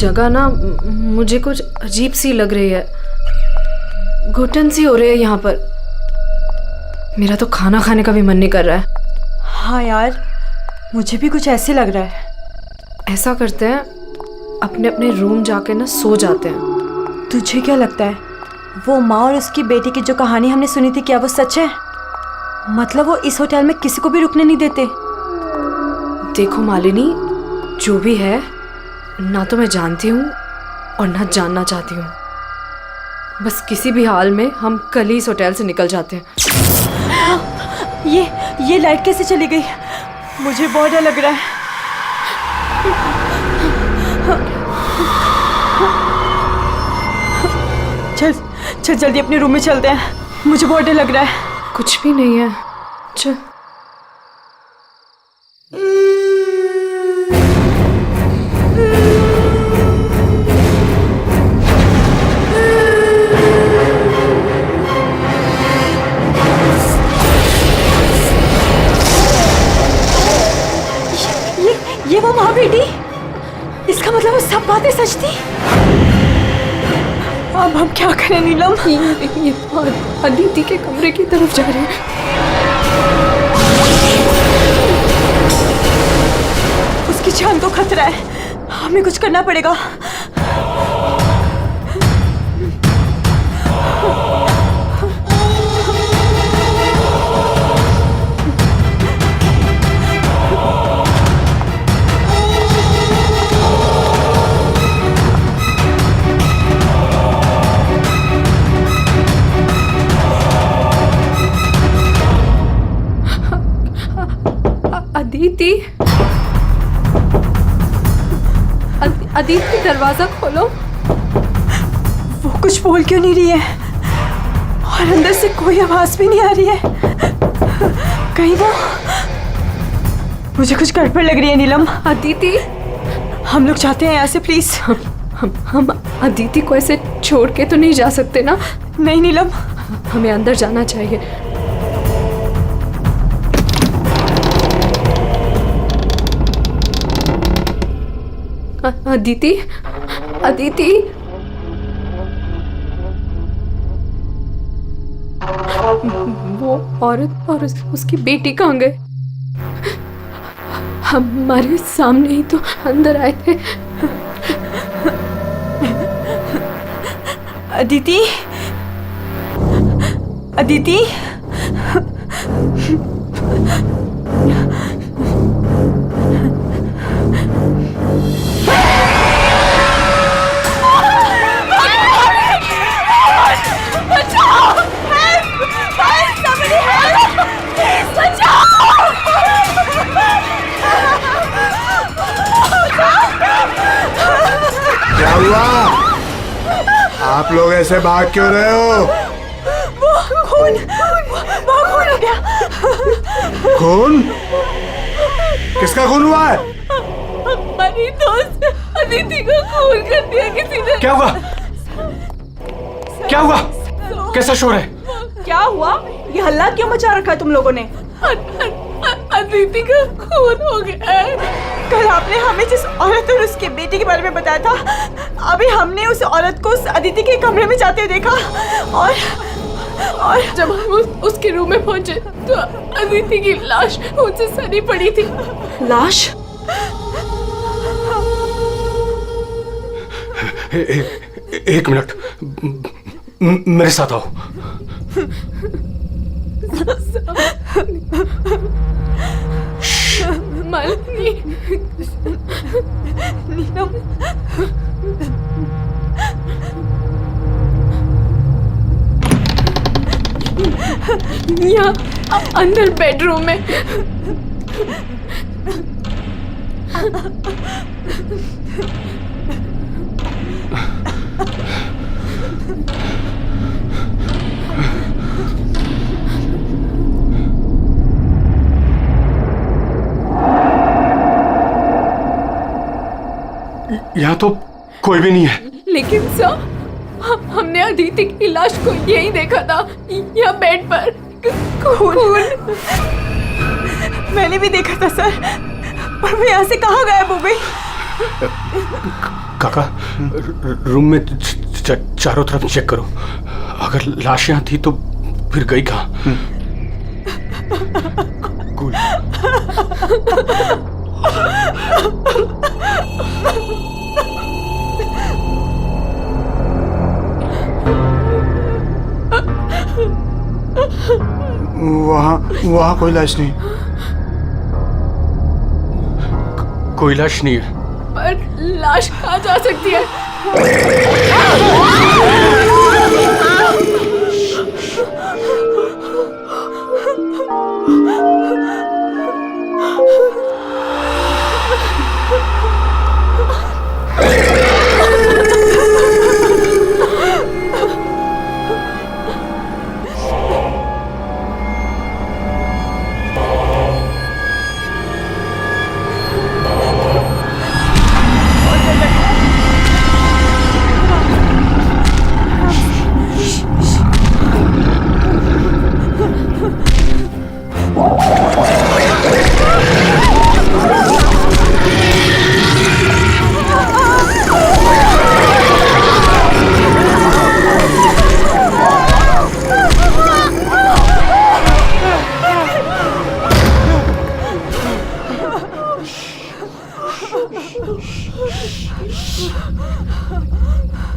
जगह ना मुझे कुछ अजीब सी लग रही है, घुटन सी हो रही है यहाँ पर। मेरा तो खाना खाने का भी मन नहीं कर रहा है। हाँ यार, मुझे भी कुछ ऐसे लग रहा है। ऐसा करते हैं, अपने अपने रूम जाके ना सो जाते हैं। तुझे क्या लगता है, वो माँ और उसकी बेटी की जो कहानी हमने सुनी थी, क्या वो सच है? मतलब वो इस होटल में किसी को भी रुकने नहीं देते? देखो मालिनी, जो भी है, ना तो मैं जानती हूँ और ना जानना चाहती हूँ। बस किसी भी हाल में हम कल ही इस होटल से निकल जाते हैं। ये लाइट कैसे चली गई? मुझे बहुत डर लग रहा है। चल जल्दी अपने रूम में चलते हैं, मुझे बहुत डर लग रहा है। कुछ भी नहीं है, चल। ये वो माँ बेटी, इसका मतलब वो सब बातें सच थी। अब हम क्या करें नीलम? ये अदिति के कमरे की तरफ जा रहे हैं। उसकी जान को खतरा है, हमें कुछ करना पड़ेगा। अदिति, दरवाजा खोलो। वो कुछ बोल क्यों नहीं रही है और अंदर से कोई आवाज भी नहीं आ रही है? कहीं वो, मुझे कुछ गड़बड़ लग रही है नीलम। अदिति, हम लोग जाते हैं यहाँ से प्लीज। हम अदिति को ऐसे छोड़ के तो नहीं जा सकते ना? नहीं नीलम, हमें अंदर जाना चाहिए। अदिति, वो औरत और उसकी बेटी कहाँ गए? हमारे सामने ही तो अंदर आए थे। अदिति, क्या हुआ? आप लोग ऐसे भाग क्यों रहे हो? वो खून हो गया। खून? किसका खून हुआ है? हमारी दोस्त अदिति को खून कर दिया किसी ने। क्या हुआ? क्या हुआ? कैसा शोर है? क्या हुआ? ये हल्ला क्यों मचा रखा है तुम लोगों ने? अदिति का खून हो गया है। कल आपने हमें जिस औरत और उसके बेटे के बारे में बताया था, अभी हमने उस औरत को उस अदिति के कमरे में जाते हुए देखा और जब हम उसके रूम में पहुंचे तो अदिति की लाश उनसे सनी पड़ी थी। लाश? एक मिनट, मेरे साथ आओ। मालिनी, नीलम, यहाँ अंदर बेडरूम में। यहाँ तो कोई भी नहीं है। लेकिन सर, हमने अदिति की लाश को यही देखा था, यहाँ बेड पर खून। मैंने भी देखा था सर, पर वो यहाँ से कहाँ गायब हो गई? काका रूम में चारों तरफ चेक करो। अगर लाश यहाँ थी तो फिर गई कहाँ? कूल। वहाँ कोई लाश नहीं। कोई लाश नहीं है। पर लाश कहाँ जा सकती है?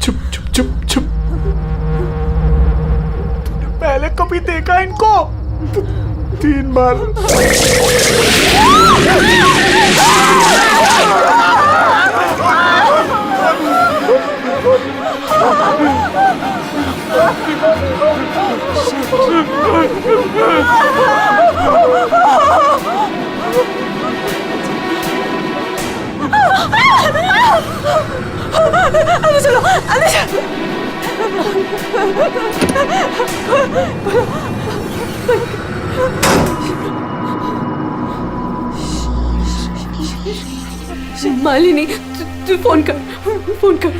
चुप चुप चुप चुप। तूने पहले कभी देखा इनको? 3 बार। अंदर चलो, अंदर चलो। मालिनी, तू फोन कर, फोन कर।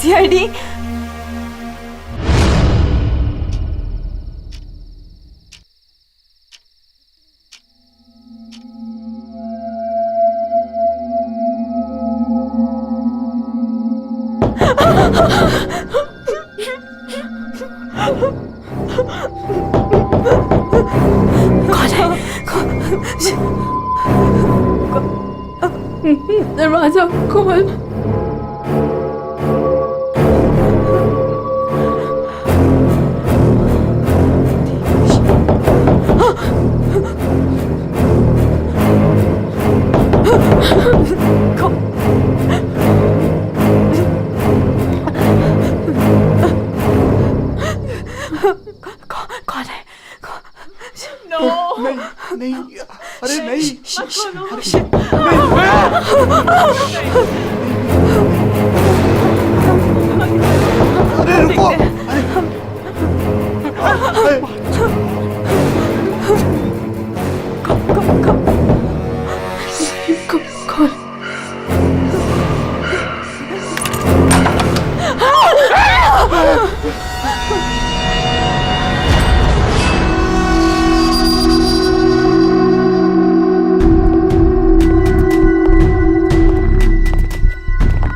सीआईडी। दरवाजा खोल। कौन है? नहीं, अरे नहीं। अरे रुको। कौन?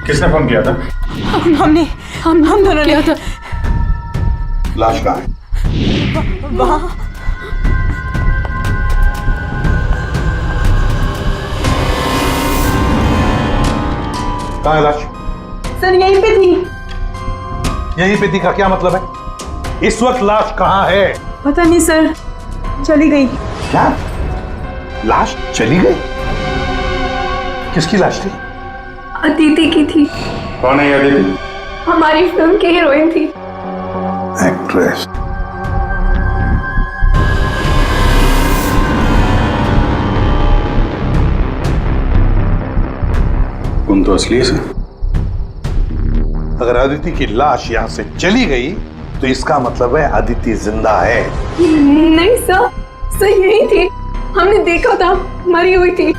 किसने फोन किया था? हमने हम दोनों ने किया था। लाश कहाँ है? वहाँ कहाँ है लाश? सर यहीं पे थी। यहीं पे थी का क्या मतलब है? इस वक्त लाश कहाँ है? पता नहीं सर, चली गई। क्या? लाश चली गई? किसकी लाश थी? अदिति की थी। कौन है ये अदिति? हमारी फिल्म की हीरोइन थी। एक्ट्रेस। उन तो असली से। अगर अदिति की लाश यहां से चली गई तो इसका मतलब है अदिति जिंदा है। नहीं सर यही थी। हमने देखा था, मरी हुई थी।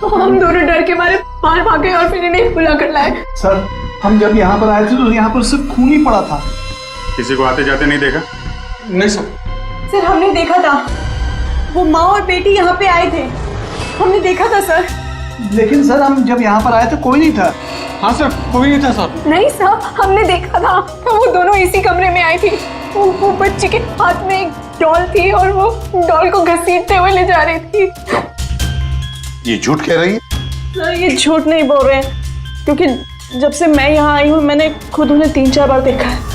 हम दोनों डर के मारे बाहर भागे और फिर इन्हें बुला कर लाए। सर हम जब यहाँ पर आए थे तो यहाँ पर सिर्फ खून ही पड़ा था। किसी को आते जाते नहीं देखा? नहीं सर। सर हमने देखा था, वो माँ और बेटी यहाँ पे आए थे, हमने देखा था सर। लेकिन सर हम जब यहाँ पर आए तो कोई नहीं था। हाँ सर, कोई नहीं था सर। नहीं सर, हमने देखा था, तो वो दोनों इसी कमरे में आई थी। वो बच्ची के हाथ में एक डॉल थी और वो डॉल को घसीटते हुए ले जा रही थी। ये झूठ कह रही है? सर ये झूठ नहीं बोल रहे हैं, क्योंकि जब से मैं यहाँ आई हूँ मैंने खुद उन्हें 3-4 बार देखा है।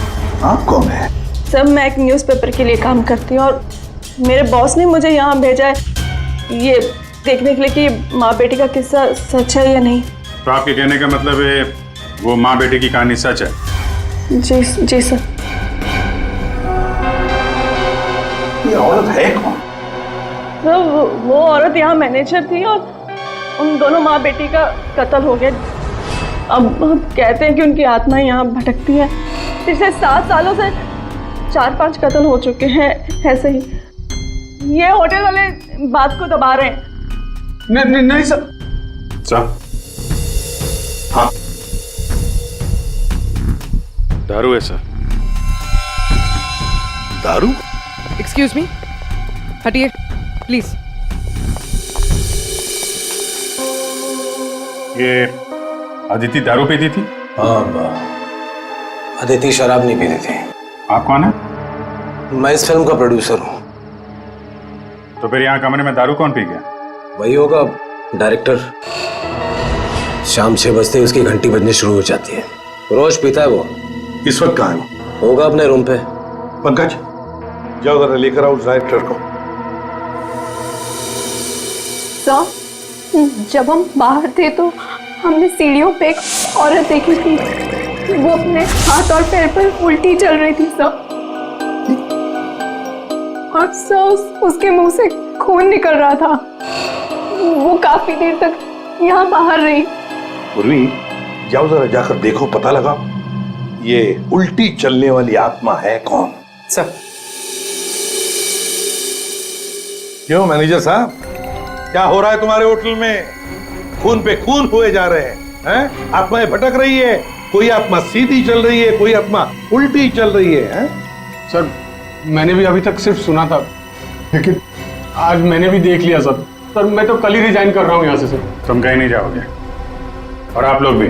आप कौन है? सर मैं एक न्यूज़पेपर के लिए काम करती हूँ और मेरे बॉस ने मुझे यहाँ भेजा है ये देखने के लिए कि माँ बेटी का किस्सा सच है या नहीं। तो आपके कहने का मतलब है वो माँ बेटे की कहानी सच है? जी सर। ये औरत है कौन? सर वो औरत यहाँ मैनेजर थी और उन दोनों माँ बेटी का कत्ल हो गया। अब कहते हैं कि उनकी आत्मा यहाँ भटकती है। पिछले 7 सालों से 4-5 कत्ल हो चुके हैं ऐसे ही। ये होटल वाले बात को दबा रहे हैं। नहीं सर। सर, हाँ, दारू है सर। दारू? एक्सक्यूज मी, हटिए प्लीज। ये अदिति दारू पीती थी? हाँ, अदिति शराब नहीं पीती थी। आप कौन है? मैं इस फिल्म का प्रोड्यूसर हूँ। तो फिर यहाँ कमरे में दारू कौन पी गया? वही होगा डायरेक्टर। शाम 6 बजते ही उसकी घंटी बजनी शुरू हो जाती है। रोज पीता है वो। इस वक्त कहाँ है? होगा अपने रूम पे। पंकज, जाओ जरा लेकर आओ उस डायरेक्टर को। सर, जब हम बाहर थे तो हमने सीढ़ियों पे एक औरत देखी थी। वो अपने हाथ और पैर पर उल्टी चल रही थी सर। और सर उसके मुंह से खून निकल रहा था। वो काफी देर तक यहाँ बाहर रही। पूर्वी, जाओ जरा जाकर देखो, पता लगाओ ये उल्टी चलने वाली आत्मा है कौन। सर। क्यों मैनेजर साहब, क्या हो रहा है तुम्हारे होटल में? खून पे खून हुए जा रहे हैं? आत्माएं भटक रही है, कोई आत्मा सीधी चल रही है, कोई आत्मा उल्टी चल रही है? सर मैंने भी अभी तक सिर्फ सुना था, लेकिन आज मैंने भी देख लिया सर। सर मैं तो कल ही रिजाइन कर रहा हूँ यहाँ से सर। तुम कहीं नहीं जाओगे और आप लोग भी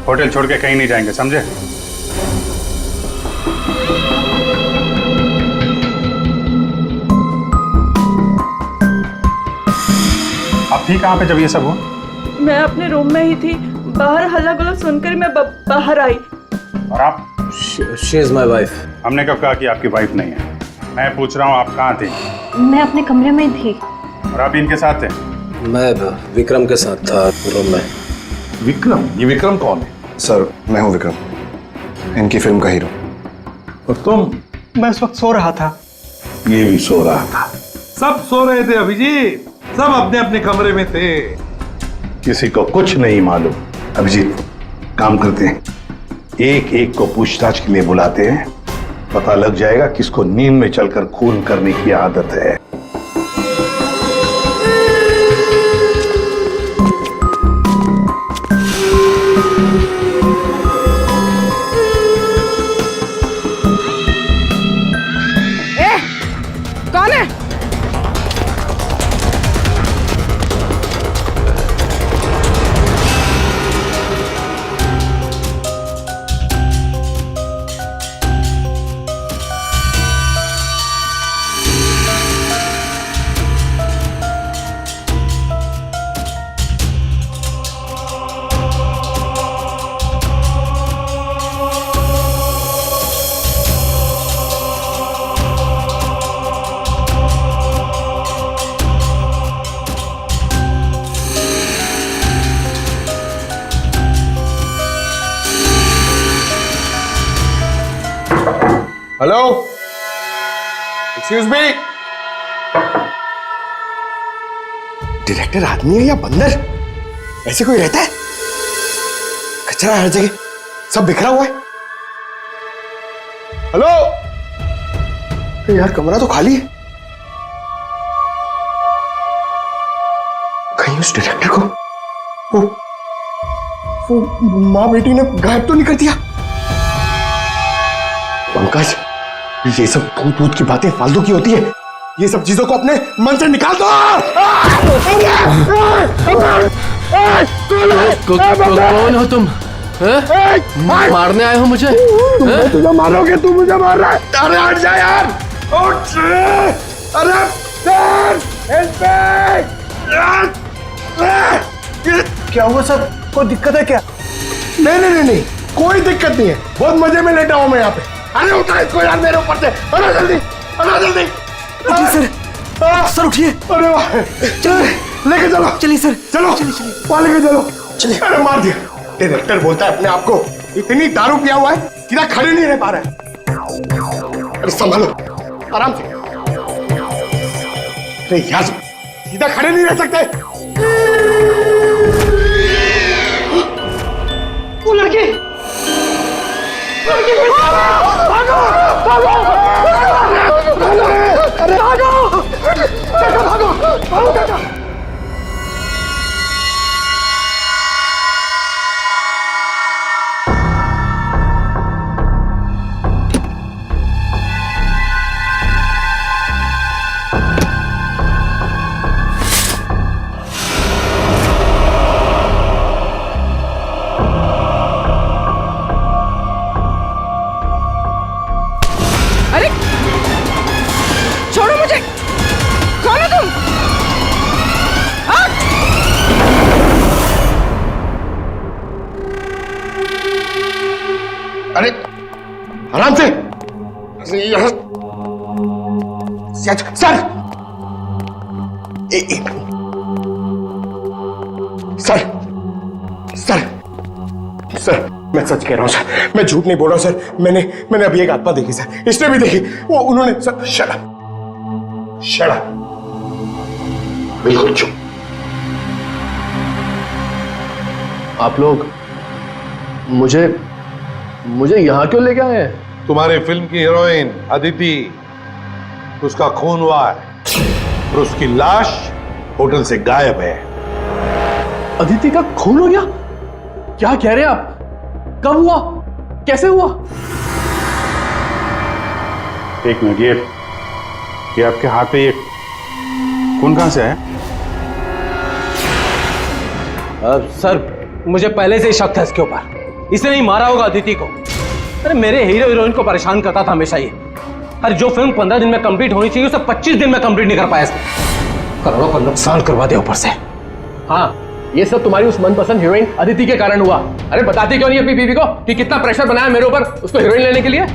होटल छोड़ के कहीं नहीं जाएंगे, समझे? आप थी कहाँ पे जब ये सब हुआ? मैं अपने रूम में ही थी, बाहर हल्ला गुल्ला सुनकर मैं बाहर आई। और आप? She is my wife. हमने कब कहा कि आपकी वाइफ नहीं है? मैं पूछ रहा हूँ आप कहाँ थी? मैं अपने कमरे में थी। और आप इनके साथ थे? मैं विक्रम के साथ था रूम में। विक्रम? ये विक्रम कौन है? सर मैं हूँ विक्रम, इनकी फिल्म का हीरो। और तुम? मैं इस वक्त सो रहा था। ये भी सो रहा था। सब सो रहे थे अभिजीत, सब अपने अपने कमरे में थे, किसी को कुछ नहीं मालूम। अभिजीत, काम करते हैं, एक एक को पूछताछ के लिए बुलाते हैं, पता लग जाएगा किसको नींद में चलकर खून करने की आदत है। कौन है? Hello, excuse me. डायरेक्टर आदमी है या बंदर? ऐसे कोई रहता है? कचरा हर जगह, सब बिखरा हुआ है। हेलो, अरे यार कमरा तो खाली है। कहीं उस डायरेक्टर को वो माँ बेटी ने गायब तो नहीं कर दिया? पंकज, ये सब भूत भूत की बातें फालतू की होती है। ये सब चीजों को अपने मन से निकाल दो। कौन हो तुम? मारने आए हो मुझे? तुम तुझे मारोगे, तू मुझे मार रहा है। अरे हट जा यार, उठ। अरे क्या हुआ सर? कोई दिक्कत है क्या? नहीं, कोई दिक्कत नहीं है। बहुत मजे में लेटा हूं मैं यहाँ पे। अरे उठा इसको यार मेरे ऊपर से। अरे जल्दी। सर उठिए। अरे वाह, लेके चलो। चलिए सर, चलो वहां लेके चलो। चलिए। अरे मार दिया। डायरेक्टर बोलता है अपने आप को इतनी दारू पिया हुआ है, सीधा खड़े नहीं रह पा रहा है। अरे संभालो, आराम से। अरे यार, सीधा खड़े नहीं रह सकते। वो लड़की भागो। अरे भागो। अरे छोड़ो मुझे, कौन हो तुम? अरे आराम से। यहाँ सर, सर, मैं सच कह रहा हूँ सर, मैं झूठ नहीं बोल रहा हूँ सर। मैंने अभी एक आत्मा देखी सर, इसने भी देखी। वो उन्होंने सर। शट अप, बिल्कुल चुप। आप लोग मुझे यहाँ क्यों लेके आए हैं? तुम्हारी फिल्म की हीरोइन अदिति, उसका खून हुआ है और उसकी लाश होटल से गायब है। अदिति का खून हो गया? क्या कह रहे हैं आप? कब हुआ? कैसे हुआ? एक मिनट, ये आपके हाथ पे ये खून कहां से आया? सर, मुझे पहले से ही शक था इसके ऊपर। इसने नहीं मारा होगा अदिति को। अरे मेरे हीरो हीरोइन को परेशान करता था हमेशा ये। अरे जो फिल्म 15 दिन में कंप्लीट होनी चाहिए उसे 25 दिन में कंप्लीट नहीं कर पाया इसने। करोड़ों का नुकसान करवा दिया ऊपर से। हाँ, ये सब तुम्हारी उस मनपसंद हीरोइन अदिति के कारण हुआ। अरे बताती क्यों नहीं अपनी बीवी को कि कितना प्रेशर बनाया मेरे ऊपर उसको हीरोइन लेने के लिए?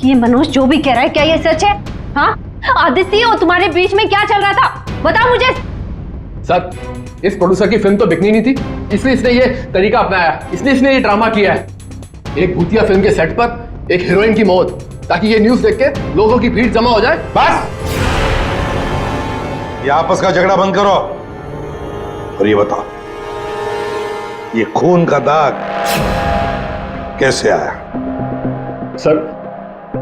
ये मनोज जो भी कह रहा है, क्या ये सच है? हाँ, आदित्य और तुम्हारे बीच में क्या चल रहा था, बता मुझे। सर, इस प्रोड्यूसर की फिल्म तो बिकनी नहीं थी, इसलिए इसने ये तरीका अपनाया, इसने ये ड्रामा किया है। एक भूतिया फिल्म के सेट पर एक हीरोइन की मौत, ताकि ये न्यूज देख के लोगों की भीड़ जमा हो जाए। बस, ये आपस का झगड़ा बंद करो और ये बताओ, ये खून का दाग कैसे आया? सर,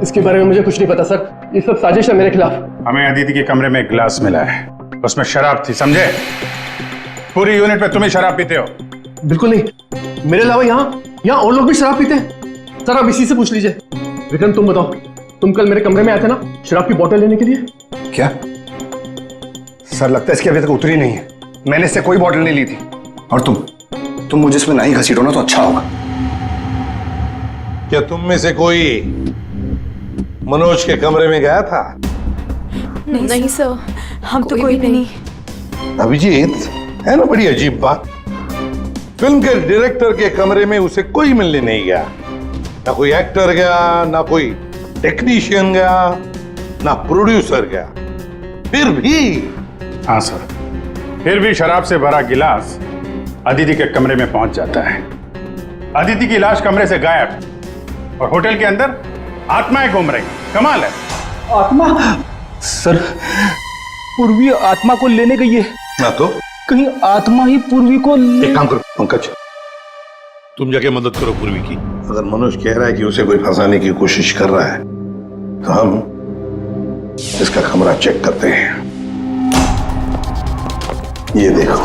इसके बारे में मुझे कुछ नहीं पता सर, ये सब साजिश है मेरे खिलाफ। हमें अदिति के कमरे में एक गिलास मिला है, उसमें शराब थी, समझे? पूरी यूनिट में तुम ही शराब पीते हो। बिल्कुल नहीं, मेरे अलावा यहाँ और लोग भी शराब पीते हैं। सर, आप इसी से पूछ लीजिए। विक्रम, तुम बताओ, तुम कल मेरे कमरे में आए थे ना शराब की बोतल लेने के लिए? क्या सर, लगता है इसकी अभी तक उतरी नहीं है। मैंने इससे कोई बोतल नहीं ली थी। और तुम मुझे इसमें नहीं घसीटो ना तो अच्छा होगा। क्या तुम में से कोई मनोज के कमरे में गया था? नहीं सर, हम तो कोई भी नहीं। अभिजीत, है ना बड़ी अजीब बात। फिल्म के डायरेक्टर के कमरे में उसे कोई मिलने नहीं गया, ना कोई एक्टर गया, ना कोई टेक्नीशियन गया, ना प्रोड्यूसर गया। फिर भी हाँ सर, फिर भी शराब से भरा गिलास अदिति के कमरे में पहुंच जाता है। अदिति की लाश कमरे से गायब और होटल के अंदर आत्माएं घूम रही। कमाल है। आत्मा? सर, पूर्वी आत्मा को लेने गई है। ना तो कहीं आत्मा ही पूर्वी को एक काम करो पंकज, तुम जाके मदद करो पूर्वी की। अगर मनोज कह रहा है कि उसे कोई फंसाने की कोशिश कर रहा है तो हम इसका कमरा चेक करते हैं। ये देखो,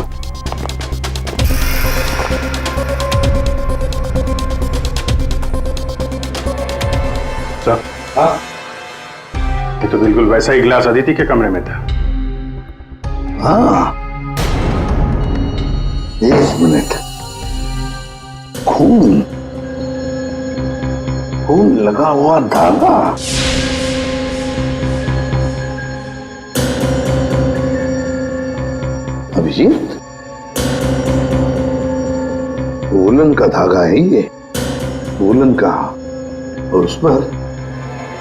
हाँ ये तो बिल्कुल वैसा ही गिलास अदिति के कमरे में था। हाँ, एक मिनट। खून खून लगा हुआ धागा। अभिजीत, वूलन का धागा है ये, वूलन का, और उस पर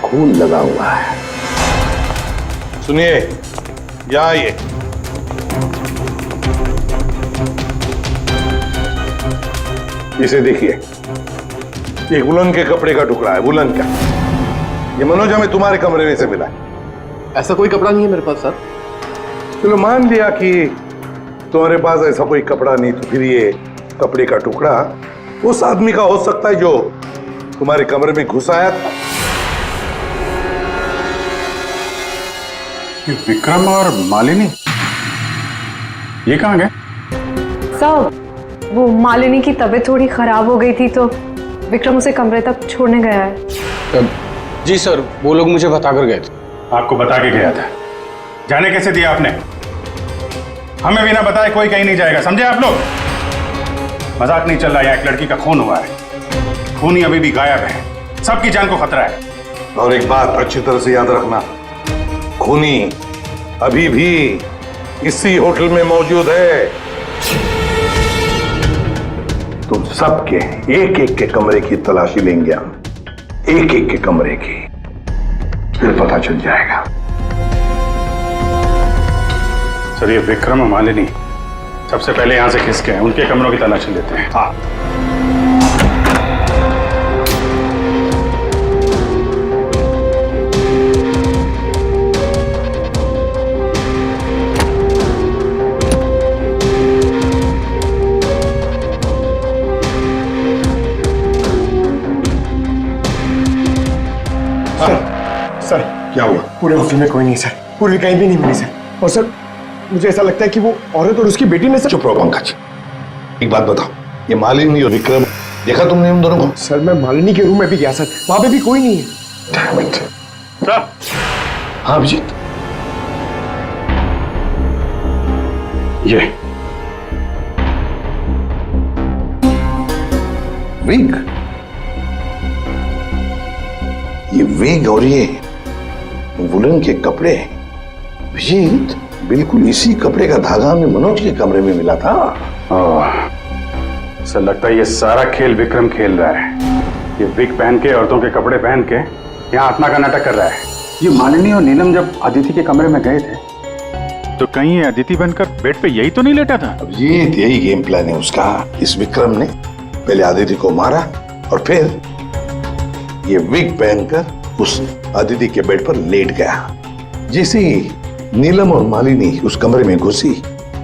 खून लगा हुआ है। सुनिए, या ये इसे देखिए, एक वुलन के कपड़े का टुकड़ा है, वुलन का। ये मनोज हमें तुम्हारे कमरे में से मिला है। ऐसा कोई कपड़ा नहीं है मेरे पास सर। चलो मान लिया कि तुम्हारे पास ऐसा कोई कपड़ा नहीं, तो फिर ये कपड़े का टुकड़ा उस आदमी का हो सकता है जो तुम्हारे कमरे में घुस आया था। ये विक्रम और मालिनी ये कहाँ गए? साहब, वो मालिनी की तबीयत थोड़ी खराब हो गई थी तो विक्रम उसे कमरे तक छोड़ने गया है। जी सर, वो लोग मुझे बता कर गए थे। आपको बता के गया था? जाने कैसे दिया आपने? हमें बिना बताए कोई कहीं नहीं जाएगा, समझे आप लोग? मजाक नहीं चल रहा है, एक लड़की का खून हुआ है, खूनी अभी भी गायब है, सबकी जान को खतरा है। और एक बात अच्छी तरह से याद रखना, खूनी अभी भी इसी होटल में मौजूद है। तुम सबके एक एक के कमरे की तलाशी लेंगे हम, एक एक के कमरे की, फिर पता चल जाएगा। सर, ये विक्रम और मालिनी सबसे पहले यहां से खिसके हैं, उनके कमरों की तलाशी लेते हैं। हाँ, सर क्या हुआ? पूरे होटल में कोई नहीं सर, पूरी कहीं भी नहीं मिली सर। और सर मुझे ऐसा लगता है कि वो औरत और उसकी बेटी ने सर। चुप रहो पंकज, एक बात बताओ, ये मालिनी और विक्रम देखा तुमने उन दोनों को? सर मैं मालिनी के रूम में भी गया सर, वहां पे भी कोई नहीं है। Damn it. सर, हाँ अभिजीत, ये विग, ये विग और ये वुलन के कपड़े, अभिजीत बिल्कुल इसी कपड़े का धागा हमें मनोज के कमरे में मिला था। सर, लगता है ये सारा खेल विक्रम खेल रहा है। ये विग पहन के, औरतों के कपड़े पहन के यहाँ आत्मा का नाटक कर रहा है। ये मालिनी और नीलम जब अदिति के कमरे में गए थे तो कहीं ये अदिति बनकर बेड पे यही तो नहीं लेटा था? अभिजीत यही गेम प्लान है उसका। इस विक्रम ने पहले अदिति को मारा और फिर ये विग पहनकर उस अदिति के बेड पर लेट गया। जैसे ही नीलम और मालिनी उस कमरे में घुसी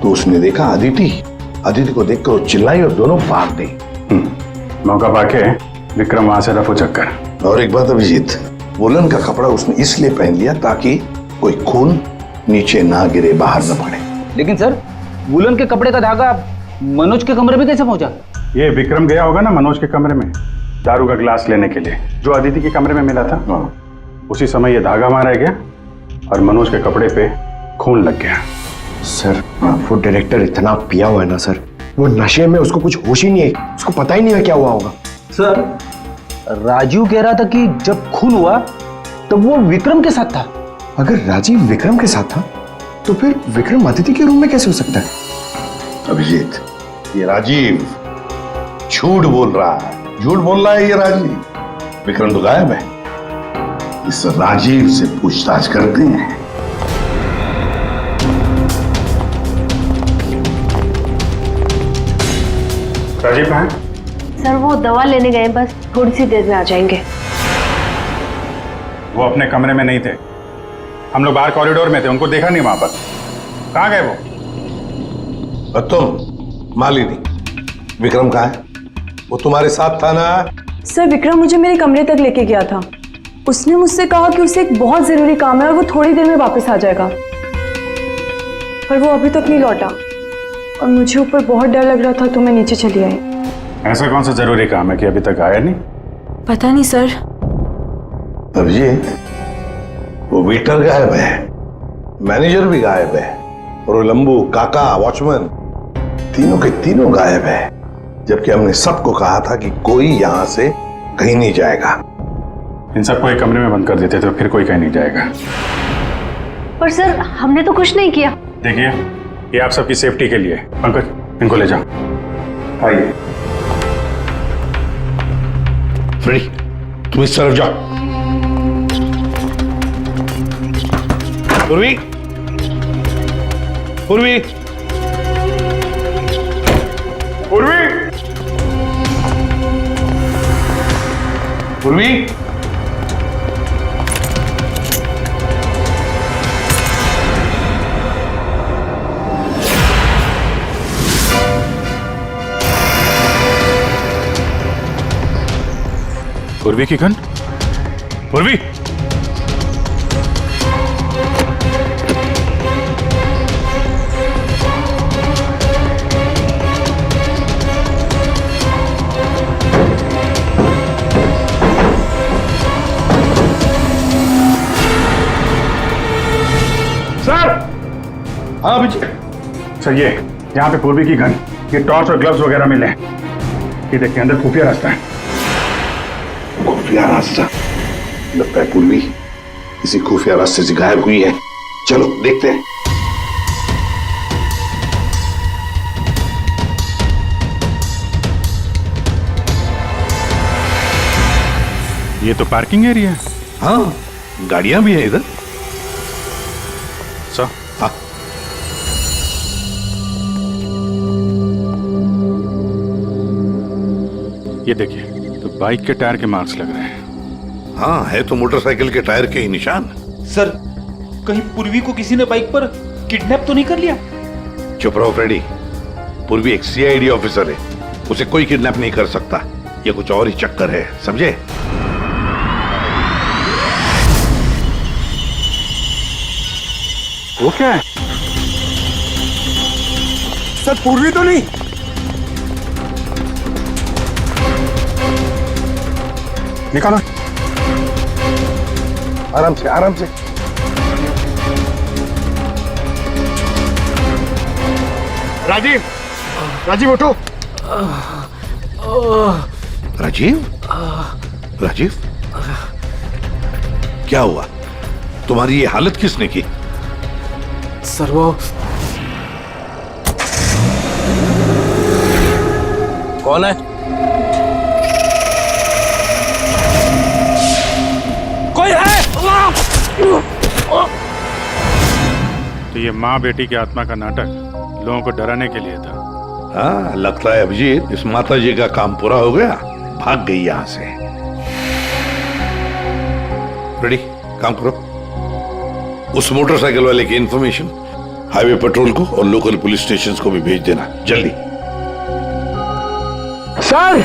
तो उसने देखा अदिति को देखकर वो चिल्लाई और दोनों भाग गई। मौका पाके विक्रम वहां से रफू चक्कर। और एक बात अभिजीत, वुलन का कपड़ा उसने इसलिए पहन लिया ताकि कोई खून नीचे ना गिरे, बाहर न पड़े। लेकिन सर, वुलन के कपड़े का धागा मनोज के कमरे में कैसे पहुंचा? ये विक्रम गया होगा ना मनोज के कमरे में दारू का गिलास लेने के लिए, जो अदिति के कमरे में मिला था। उसी समय ये धागा मारा गया और मनोज के कपड़े पे खून लग गया। सर वो डायरेक्टर इतना पिया हुआ है ना सर, वो नशे में उसको कुछ होश ही नहीं है, उसको पता ही नहीं है क्या हुआ होगा। सर, राजीव कह रहा था कि जब खून हुआ तब वो विक्रम के साथ था। अगर राजीव विक्रम के साथ था तो फिर विक्रम अदिति के रूम में कैसे हो सकता है? अभिजीत, ये राजीव झूठ बोल रहा है, झूठ बोल रहा है ये राजीव। विक्रम तो गायब है, इस राजीव से पूछताछ करते हैं। राजीव कहाँ है? सर वो दवा लेने गए, बस थोड़ी सी देर में आ जाएंगे। वो अपने कमरे में नहीं थे, हम लोग बाहर कॉरिडोर में थे, उनको देखा नहीं वहां पर। कहाँ गए वो? और तुम मालिनी, विक्रम कहाँ है? वो तुम्हारे साथ था ना? सर विक्रम मुझे मेरे कमरे तक लेके गया था, उसने मुझसे कहा कि उसे एक बहुत जरूरी काम है और वो थोड़ी देर में वापस आ जाएगा, पर वो अभी तक नहीं लौटा और मुझे ऊपर बहुत डर लग रहा था तो मैं नीचे चली आई। ऐसा कौन सा जरूरी काम है कि अभी तक आया नहीं? पता नहीं सर। अभिजीत, वो वेटर गायब है, मैनेजर भी गायब है, और वो लंबू, काका, वॉचमैन, तीनों के तीनों गायब है। जबकि हमने सबको कहा था कि कोई यहां से कहीं नहीं जाएगा। इन सबको एक कमरे में बंद कर देते तो फिर कोई कहीं नहीं जाएगा। पर सर हमने तो कुछ नहीं किया। देखिए, ये आप सबकी सेफ्टी के लिए। पंकज, इनको ले जाओ। आइए। फ्रेडी, तुम इस तरफ जाओ। पूर्वी, पूर्वी, पूर्वी, पूर्वी, पूर्वी की गन। पूर्वी, सर। हाँ अभिजीत। सर ये यहाँ पे पूर्वी की गन, ये टॉर्च और ग्लव्स वगैरह मिले हैं। ये देखिए, अंदर खुफिया रास्ता है। खुफिया रास्ता? लगता है पूर्वी किसी खुफिया रास्ते से गायब हुई है। चलो देखते हैं। ये तो पार्किंग एरिया है। हाँ, गाड़ियां भी हैं इधर। सर, हाँ, ये देखिए, तो बाइक के टायर के मार्क्स लग रहे हैं। हाँ, है तो मोटरसाइकिल के टायर के ही निशान। सर, कहीं पूर्वी को किसी ने बाइक पर किडनैप तो नहीं कर लिया? चुप रहो फ्रेडी। पूर्वी एक सीआईडी ऑफिसर है, उसे कोई किडनैप नहीं कर सकता। ये कुछ और ही चक्कर है, समझे? वो क्या है? सर पूर्वी तो नहीं? निकालो। आराम से, आराम से। राजीव, राजीव उठो। राजीव, राजीव, क्या हुआ? तुम्हारी ये हालत किसने की? सर वो कौन है? कोई है? तो ये माँ बेटी की आत्मा का नाटक लोगों को डराने के लिए था। हाँ, लगता है अभिजीत इस माता जी का काम पूरा हो गया, भाग गई यहां से। रेडी, काम करो। उस मोटरसाइकिल वाले की इंफॉर्मेशन हाईवे पेट्रोल को और लोकल पुलिस स्टेशन को भी भेज देना, जल्दी। सर,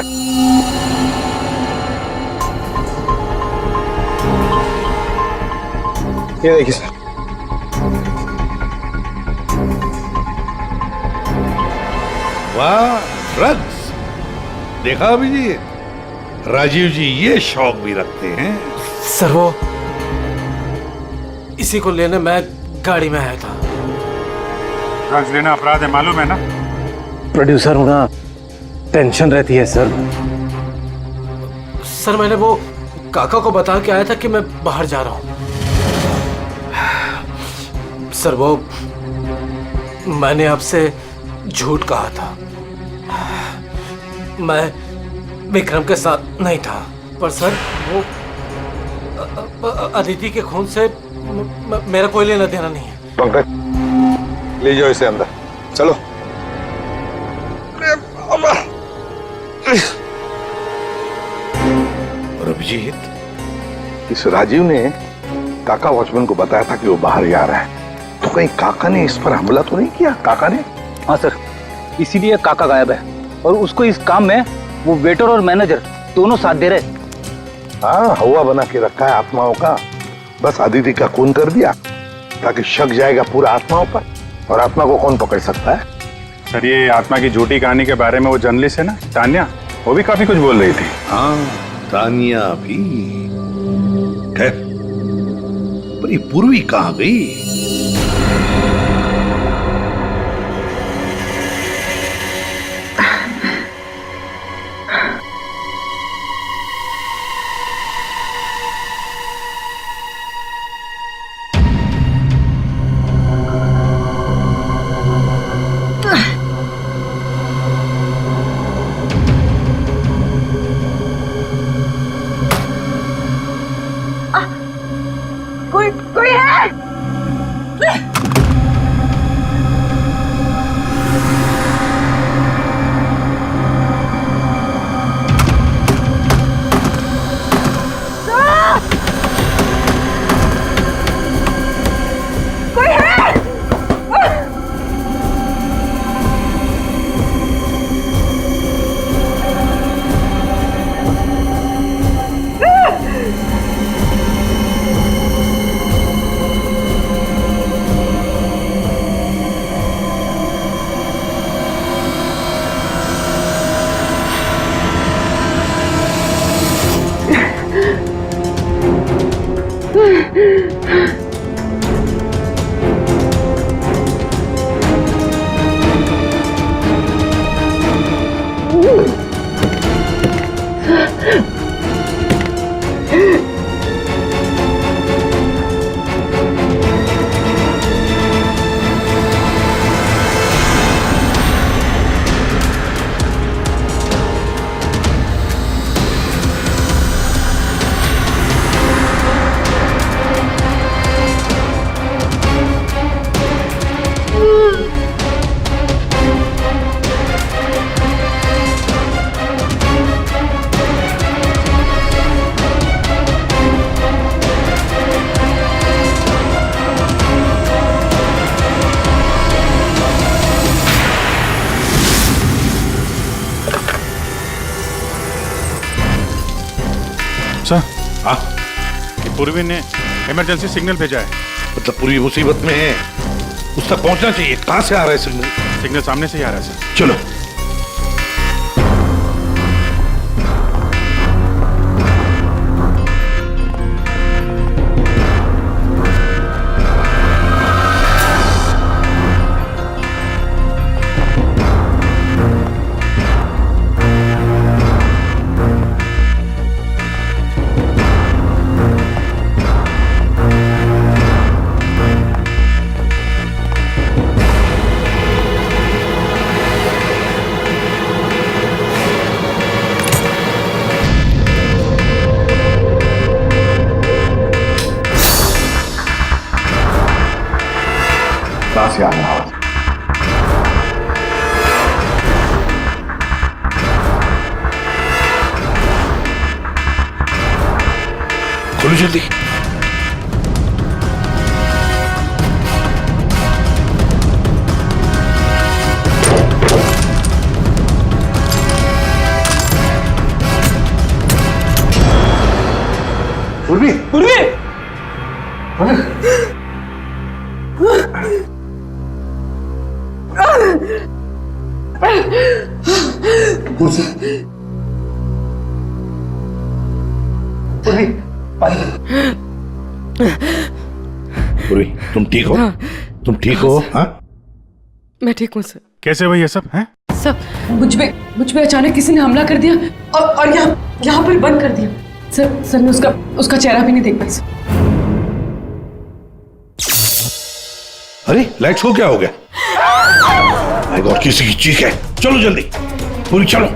ये देखिए सर। वाह, ड्रग्स! देखा अभिजीत, राजीव जी ये शौक भी रखते हैं। सर वो इसी को लेने मैं गाड़ी में आया था। ड्रग्स लेना अपराध है, मालूम है ना? प्रोड्यूसर होना टेंशन रहती है सर। सर मैंने वो काका को बता के आया था कि मैं बाहर जा रहा हूं। सर वो मैंने आपसे झूठ कहा था। मैं विक्रम के साथ नहीं था। पर सर वो अदिति के खून से मेरा कोई लेना देना नहीं है। पंकज, ले जाओ इसे अंदर, चलो। और अभिजीत, इस राजीव ने काका वॉचमैन को बताया था कि वो बाहर जा रहा है, तो कहीं काका ने इस पर हमला तो नहीं किया? काका ने? हाँ सर, इसीलिए काका गायब है और उसको इस काम में वो वेटर और मैनेजर दोनों साथ दे रहे। हाँ, हवा बना के रखा है आत्माओं का। बस अदिति का खून कर दिया ताकि शक जाएगा पूरा आत्माओं पर, और आत्मा को कौन पकड़ सकता है? सर ये आत्मा की झूठी कहानी के बारे में वो जर्नलिस्ट है ना, तान्या, वो भी काफी कुछ बोल रही थी। हाँ, तानिया भी। खैर, पर ये पूर्वी कहाँ गई? कोई है? सर, हाँ, पूर्वी ने इमरजेंसी सिग्नल भेजा है। मतलब पूरी मुसीबत में है, उस तक पहुंचना चाहिए। कहां से आ रहा है सिग्नल? सिग्नल सामने से ही आ रहा है सर। चलो। कहां से आ रहा है? खोलो जल्दी। पूर्वी, पूर्वी! पूर्वी, तुम ठीक हो? तुम ठीक हो? हाँ? मैं ठीक हूँ सर। कैसे हुई ये सब है? सर, मुझ पे अचानक किसी ने हमला कर दिया और यहाँ पर बंद कर दिया। सर मैं उसका चेहरा भी नहीं देख पाई सर। अरे लाइट्स को क्या हो गया? माय गॉड, किसी की चीख है। चलो जल्दी, पूरी चलो।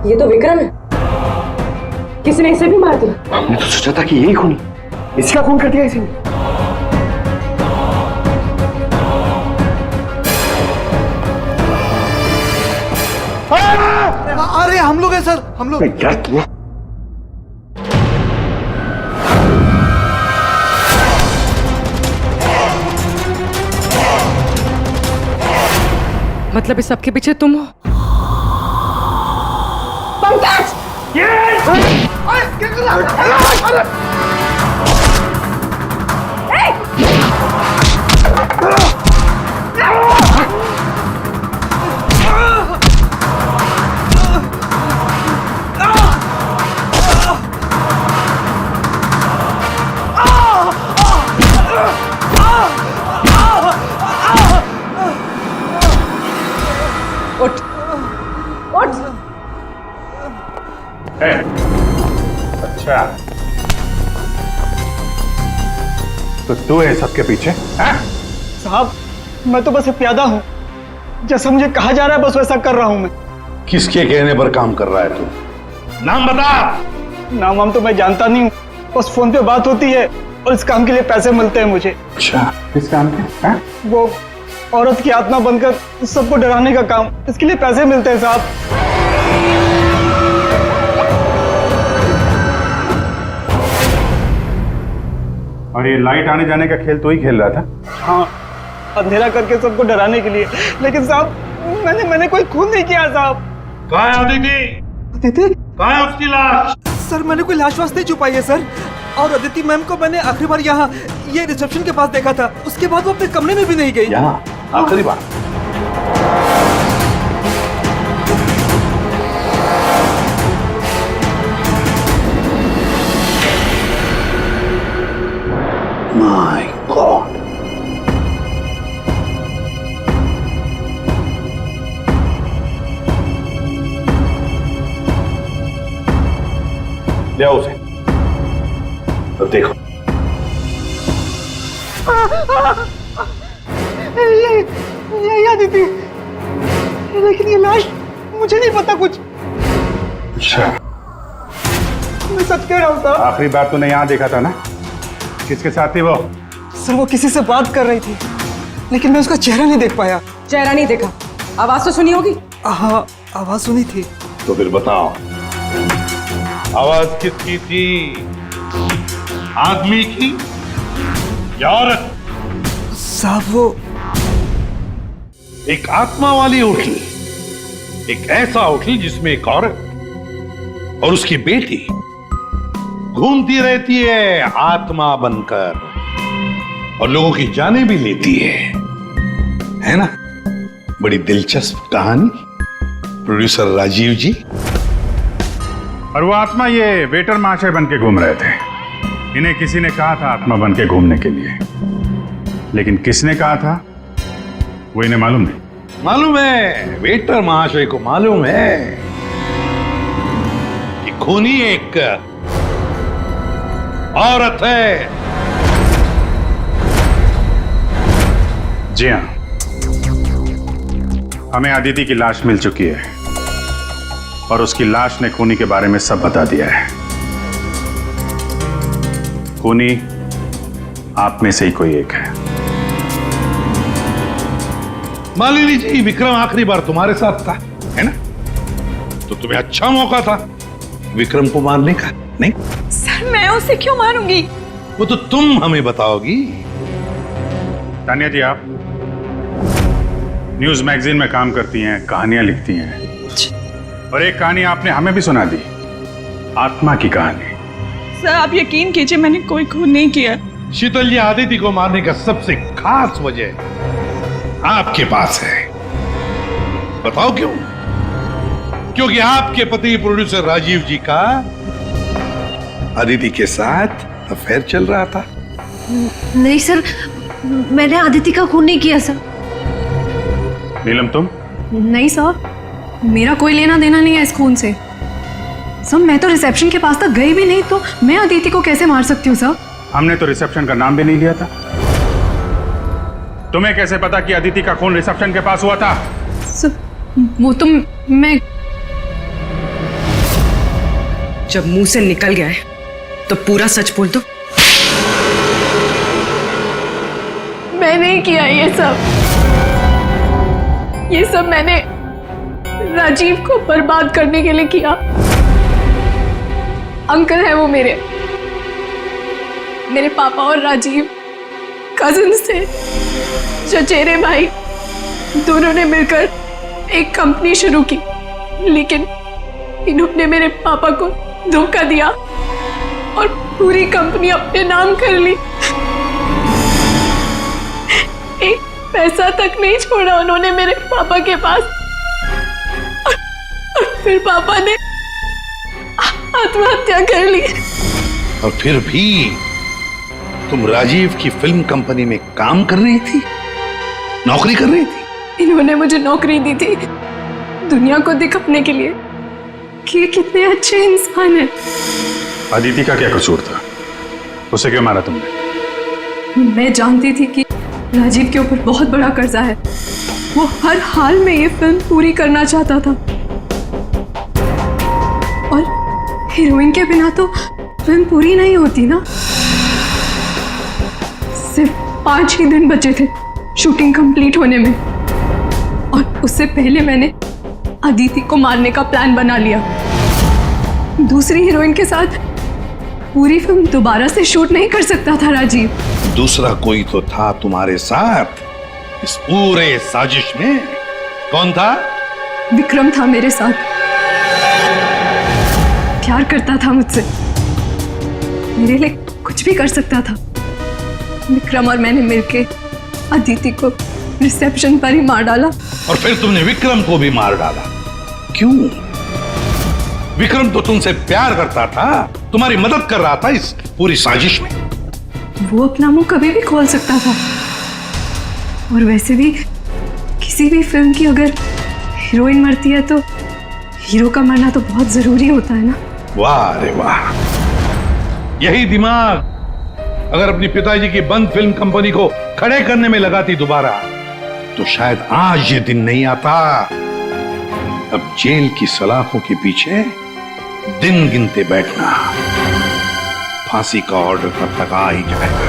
ये तो विक्रम है। किसी ने इसे भी मार दिया। हमने तो सोचा था कि यही खूनी, इसका खून कर दिया इसी ने। अरे हम लोग हैं सर, हम लोग। यार तू मतलब इस सबके पीछे तुम हो? पंकज! उठ उठ! अच्छा, तो तू है सबके पीछे? हाँ? साहब, मैं तो बस एक प्यादा हूँ। जैसा मुझे कहा जा रहा है बस वैसा कर रहा हूँ मैं। किसके कहने पर काम कर रहा है तू? नाम बता। नाम वाम तो मैं जानता नहीं हूँ, बस फोन पे बात होती है और इस काम के लिए पैसे मिलते हैं मुझे। अच्छा, किस काम के? हाँ? वो औरत की आत्मा बनकर सबको डराने का काम, इसके लिए पैसे मिलते हैं साहब। और ये लाइट आने जाने का खेल तो ही खेल रहा था? हाँ, अंधेरा करके सबको डराने के लिए। लेकिन साहब, मैंने कोई खून नहीं किया साहब। कहाँ है अदिति? अदिति? कहाँ है उसकी लाश? सर, मैंने कोई लाश वास नहीं छुपाई है सर। और अदिति मैम को मैंने आखिरी बार यहाँ ये रिसेप्शन के पास देखा था। उसके बाद वो अपने कमरे में भी नहीं गई। यहाँ आखिरी बार? My God! ले आओ उसे। अब देखो, ये अदिति, लेकिन ये लाश, मुझे नहीं पता कुछ। अच्छा, मैं सच कह रहा हूँ साहब। आखिरी बार तूने यहाँ देखा था ना? किसके साथ थी वो? सर, वो किसी से बात कर रही थी, लेकिन मैं उसका चेहरा नहीं देख पाया। चेहरा नहीं देखा, आवाज तो सुनी होगी? हाँ, आवाज सुनी थी। तो फिर बताओ, आवाज किसकी थी? आदमी की या औरत? साहब, वो एक आत्मा वाली होटल, एक ऐसा होटल जिसमें एक औरत और उसकी बेटी घूमती रहती है आत्मा बनकर और लोगों की जानें भी लेती है ना? बड़ी दिलचस्प कहानी, प्रोड्यूसर राजीव जी। और वो आत्मा ये वेटर महाशय बन के घूम रहे थे। इन्हें किसी ने कहा था आत्मा बन के घूमने के लिए, लेकिन किसने कहा था वो इन्हें मालूम नहीं। मालूम है, वेटर महाशय को मालूम है कि खूनी एक औरत है। जी हाँ, हमें अदिति की लाश मिल चुकी है और उसकी लाश ने खूनी के बारे में सब बता दिया है। खूनी आप में से ही कोई एक है। मालिनी जी, विक्रम आखिरी बार तुम्हारे साथ था, है ना? तो तुम्हें अच्छा मौका था विक्रम को मारने का, नहीं? सर, मैं उसे क्यों मारूंगी? वो तो तुम हमें बताओगी। तानिया जी, आप न्यूज मैगजीन में काम करती हैं, कहानियां लिखती हैं, और एक कहानी आपने हमें भी सुना दी, आत्मा की कहानी। सर, आप यकीन कीजिए, मैंने कोई खून नहीं किया। शीतल जी, आदिति को मारने का सबसे खास वजह आपके पास है। बताओ क्यों? क्योंकि आपके पति प्रोड्यूसर राजीव जी का आदिति के साथ अफेयर चल रहा था। नहीं सर, मैंने आदिति का खून नहीं किया सर। नीलम, तुम? नहीं सर, मेरा कोई लेना देना नहीं है इस खून से। सर, मैं तो रिसेप्शन के पास तक गई भी नहीं, तो मैं अदिति को कैसे मार सकती हूँ सर? हमने तो रिसेप्शन का नाम भी नहीं लिया था। तुम्हें कैसे पता कि अदिति का खून रिसेप्शन के पास हुआ था? सर, वो तो मैं जब मुंह से निकल गया है तो पूरा सच बोल दो। मैं नहीं किया ये सब मैंने राजीव को बर्बाद करने के लिए किया। अंकल है वो मेरे पापा और राजीव कजिन्स थे, चचेरे भाई, दोनों ने मिलकर एक कंपनी शुरू की, लेकिन इन्होंने मेरे पापा को धोखा दिया और पूरी कंपनी अपने नाम कर ली। एक पैसा तक नहीं छोड़ा उन्होंने मेरे पापा के पास। और फिर पापा ने आत्महत्या कर ली। और फिर भी तुम राजीव की फिल्म कंपनी में काम कर रही थी, नौकरी कर रही थी। इन्होंने मुझे नौकरी दी थी दुनिया को दिखाने के लिए कि ये कितने अच्छे इंसान हैं। अदिति का क्या कसूर था? उसे क्यों मारा तुमने? मैं जानती थी कि राजीव के ऊपर बहुत बड़ा कर्जा है। वो हर हाल में ये फिल्म पूरी करना चाहता था और हीरोइन के बिना तो फिल्म पूरी नहीं होती ना। सिर्फ 5 ही दिन बचे थे शूटिंग कंप्लीट होने में और उससे पहले मैंने अदिति को मारने का प्लान बना लिया। दूसरी हीरोइन के साथ पूरी फिल्म दोबारा से शूट नहीं कर सकता था राजीव। दूसरा कोई तो था तुम्हारे साथ इस पूरे साजिश में। कौन था? विक्रम था मेरे साथ। प्यार करता था मुझसे, मेरे लिए कुछ भी कर सकता था। विक्रम और मैंने मिलके अदिति को रिसेप्शन पर ही मार डाला। और फिर तुमने विक्रम को भी मार डाला। क्यों? विक्रम तो तुमसे प्यार करता था, तुम्हारी मदद कर रहा था इस पूरी साजिश में। वो अपना मुंह कभी भी खोल सकता था। और वैसे भी किसी भी फिल्म की अगर हीरोइन मरती है तो हीरो का मरना तो बहुत जरूरी होता है ना। वाह रे वाह, यही दिमाग अगर अपनी पिताजी की बंद फिल्म कंपनी को खड़े करने में लगाती दोबारा, तो शायद आज ये दिन नहीं आता। अब जेल की सलाखों के पीछे दिन गिनते बैठना, फांसी का ऑर्डर कब तक आ ही जाएगा।